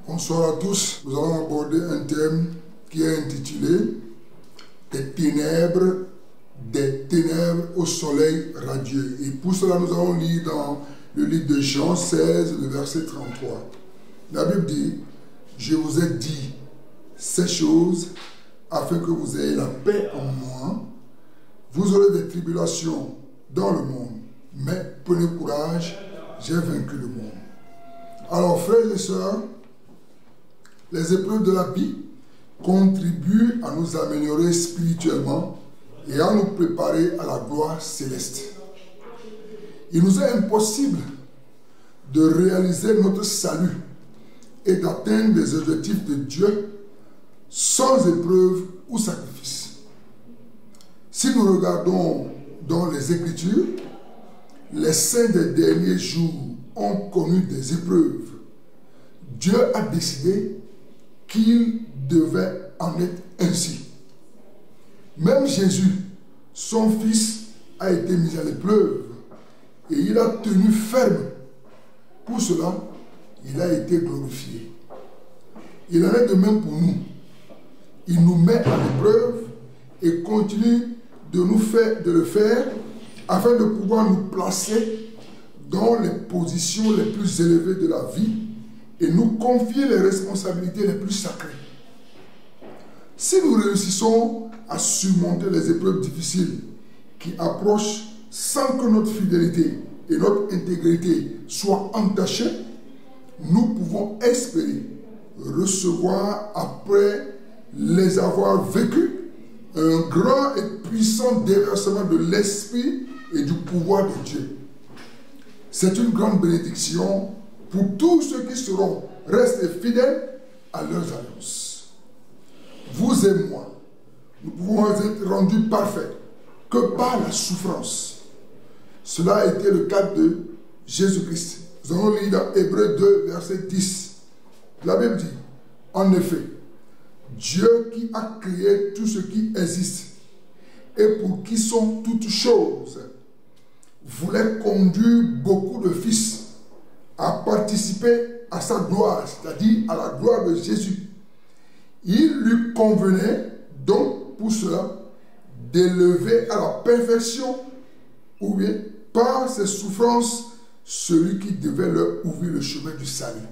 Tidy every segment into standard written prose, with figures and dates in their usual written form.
Bonsoir à tous. Nous allons aborder un thème qui est intitulé des ténèbres au soleil radieux. Et pour cela, nous allons lire dans le livre de Jean 16, le verset 33. La Bible dit, je vous ai dit ces choses afin que vous ayez la paix en moi. Vous aurez des tribulations dans le monde, mais prenez courage, j'ai vaincu le monde. Alors, frères et sœurs, les épreuves de la vie contribuent à nous améliorer spirituellement et à nous préparer à la gloire céleste. Il nous est impossible de réaliser notre salut et d'atteindre les objectifs de Dieu sans épreuve ou sacrifice. Si nous regardons dans les Écritures, les saints des derniers jours ont connu des épreuves. Dieu a décidé qu'il devait en être ainsi. Même Jésus, son fils, a été mis à l'épreuve et il a tenu ferme. Pour cela, il a été glorifié. Il en est de même pour nous. Il nous met à l'épreuve et continue de le faire afin de pouvoir nous placer dans les positions les plus élevées de la vie et nous confier les responsabilités les plus sacrées. Si nous réussissons à surmonter les épreuves difficiles qui approchent sans que notre fidélité et notre intégrité soient entachées, nous pouvons espérer recevoir, après les avoir vécues, un grand et puissant déversement de l'Esprit et du pouvoir de Dieu. C'est une grande bénédiction pour tous ceux qui seront restés fidèles à leurs alliances. Vous et moi, nous pouvons être rendus parfaits que par la souffrance. Cela a été le cas de Jésus-Christ. Nous allons lire dans Hébreux 2, verset 10. La Bible dit, en effet, Dieu qui a créé tout ce qui existe et pour qui sont toutes choses, voulait conduire beaucoup de fils à participer à sa gloire, c'est-à-dire à la gloire de Jésus. Il lui convenait donc pour cela d'élever à la perfection, ou bien par ses souffrances, celui qui devait leur ouvrir le chemin du salut.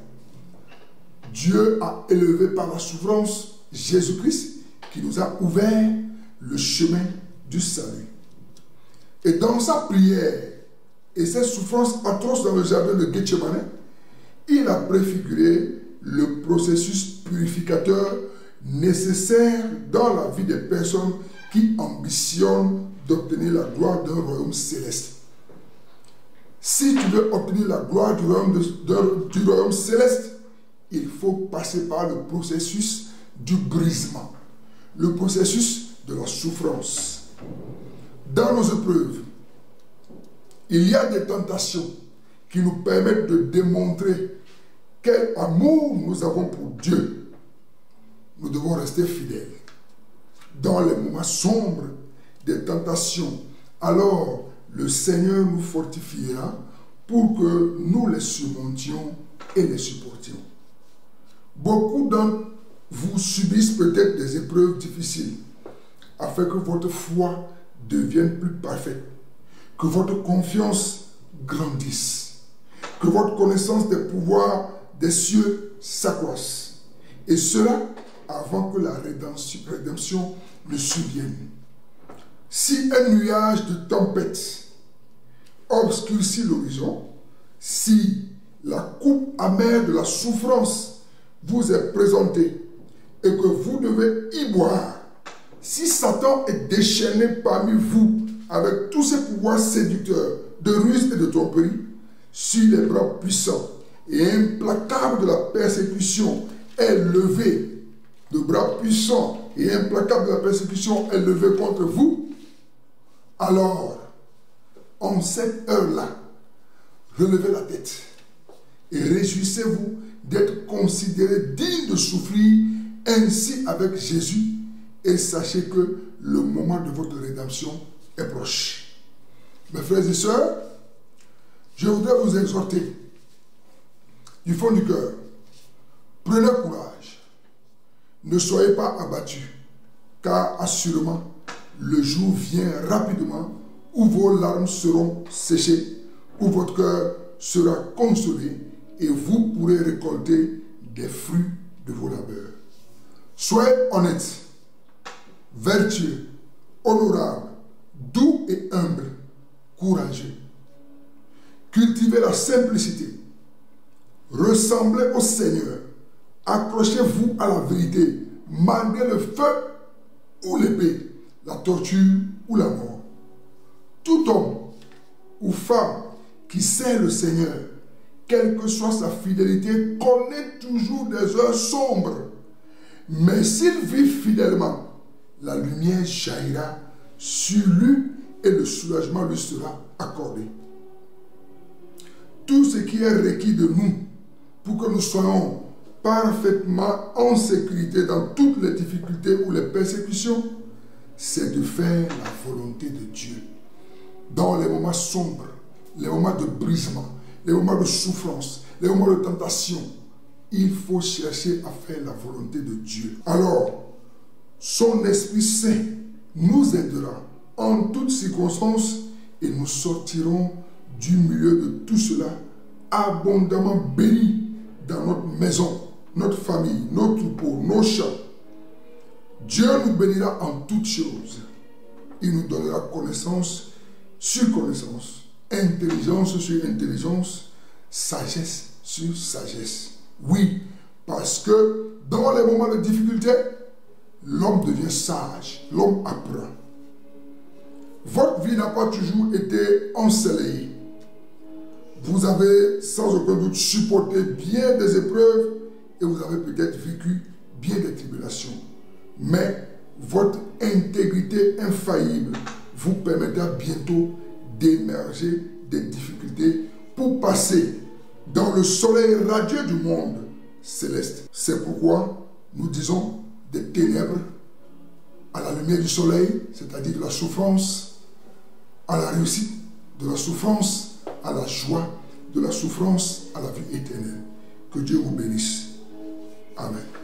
Dieu a élevé par la souffrance Jésus-Christ qui nous a ouvert le chemin du salut. Et dans sa prière et ses souffrances atroces dans le jardin de Gethsemane, il a préfiguré le processus purificateur nécessaire dans la vie des personnes qui ambitionnent d'obtenir la gloire d'un royaume céleste. Si tu veux obtenir la gloire du royaume céleste, il faut passer par le processus du brisement, le processus de la souffrance. Dans nos épreuves, il y a des tentations qui nous permettent de démontrer quel amour nous avons pour Dieu. Nous devons rester fidèles. Dans les moments sombres des tentations, alors le Seigneur nous fortifiera pour que nous les surmontions et les supportions. Beaucoup d'entre vous subissent peut-être des épreuves difficiles afin que votre foi devienne plus parfaite, que votre confiance grandisse, que votre connaissance des pouvoirs des cieux s'accroisse. Et cela avant que la rédemption ne survienne. Si un nuage de tempête obscurcit l'horizon, si la coupe amère de la souffrance vous est présentée et que vous devez y boire, si Satan est déchaîné parmi vous avec tous ses pouvoirs séducteurs de ruse et de tromperie, si les bras puissants et implacables de la persécution est levé, le bras puissant et implacable de la persécution est levé contre vous, alors, en cette heure-là, relevez la tête et réjouissez-vous d'être considéré digne de souffrir ainsi avec Jésus et sachez que le moment de votre rédemption est proche. Mes frères et sœurs, je voudrais vous exhorter du fond du cœur, prenez courage. Ne soyez pas abattus, car assurément, le jour vient rapidement où vos larmes seront séchées, où votre cœur sera consolé et vous pourrez récolter des fruits de vos labeurs. Soyez honnêtes, vertueux, honorables, doux et humbles, courageux. Cultivez la simplicité. Ressemblez au Seigneur. Accrochez-vous à la vérité, malgré le feu ou l'épée, la torture ou la mort. Tout homme ou femme qui sert le Seigneur, quelle que soit sa fidélité, connaît toujours des heures sombres. Mais s'il vit fidèlement, la lumière jaillira sur lui et le soulagement lui sera accordé. Tout ce qui est requis de nous pour que nous soyons parfaitement en sécurité dans toutes les difficultés ou les persécutions, c'est de faire la volonté de Dieu. Dans les moments sombres, les moments de brisement, les moments de souffrance, les moments de tentation, il faut chercher à faire la volonté de Dieu. Alors, son Esprit Saint nous aidera en toutes circonstances et nous sortirons du milieu de tout cela abondamment bénis dans notre maison, notre famille, nos troupeaux, nos champs. Dieu nous bénira en toutes choses. Il nous donnera connaissance sur connaissance, intelligence sur intelligence, sagesse sur sagesse. Oui, parce que dans les moments de difficulté, l'homme devient sage, l'homme apprend. Votre vie n'a pas toujours été ensoleillée. Vous avez sans aucun doute supporté bien des épreuves et vous avez peut-être vécu bien des tribulations. Mais votre intégrité infaillible vous permettra bientôt d'émerger des difficultés pour passer dans le soleil radieux du monde céleste. C'est pourquoi nous disons des ténèbres à la lumière du soleil, c'est-à-dire de la souffrance, à la réussite, de la souffrance à la joie, de la souffrance à la vie éternelle. Que Dieu vous bénisse. Amen.